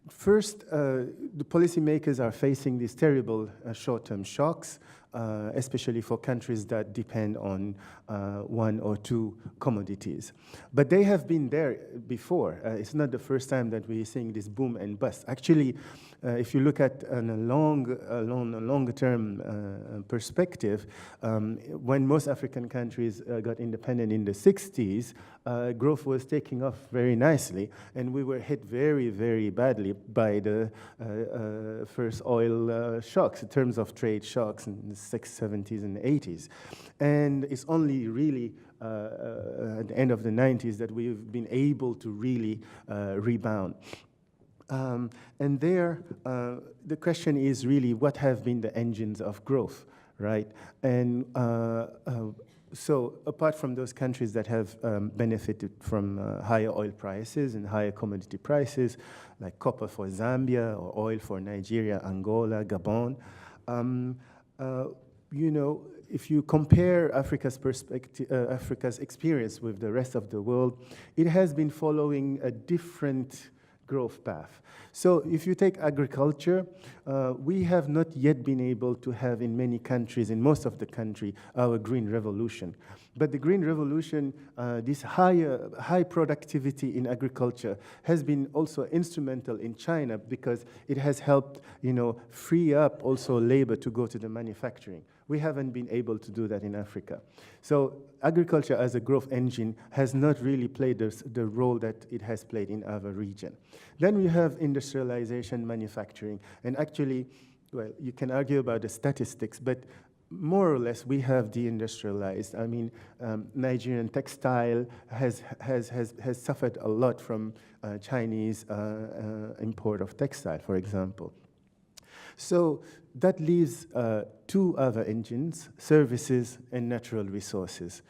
First, the policymakers are facing these terrible short-term shocks, especially for countries that depend on one or two commodities. But they have been there before. It's not the first time that we're seeing this boom and bust. Actually, if you look at a longer-term perspective, when most African countries got independent in the 60s, growth was taking off very nicely, and we were hit very, very badly by the first oil shocks, in terms of trade shocks in the 70s and 80s. And it's only really at the end of the 90s that we've been able to really rebound. And there, the question is really what have been the engines of growth, right? And so apart from those countries that have benefited from higher oil prices and higher commodity prices, like copper for Zambia or oil for Nigeria, Angola, Gabon, you know, if you compare Africa's experience with the rest of the world, it has been following a different growth path. So if you take agriculture, we have not yet been able to have in many countries, in most of the country, our green revolution. But the green revolution, this high productivity in agriculture has been also instrumental in China because it has helped, you know, free up also labor to go to the manufacturing. We haven't been able to do that in Africa. So agriculture as a growth engine has not really played the role that it has played in our region. Then we have industrialization, manufacturing, and actually, well, you can argue about the statistics, but more or less we have deindustrialized. I mean, Nigerian textile has suffered a lot from Chinese import of textile, for example. So that leaves two other engines, services and natural resources.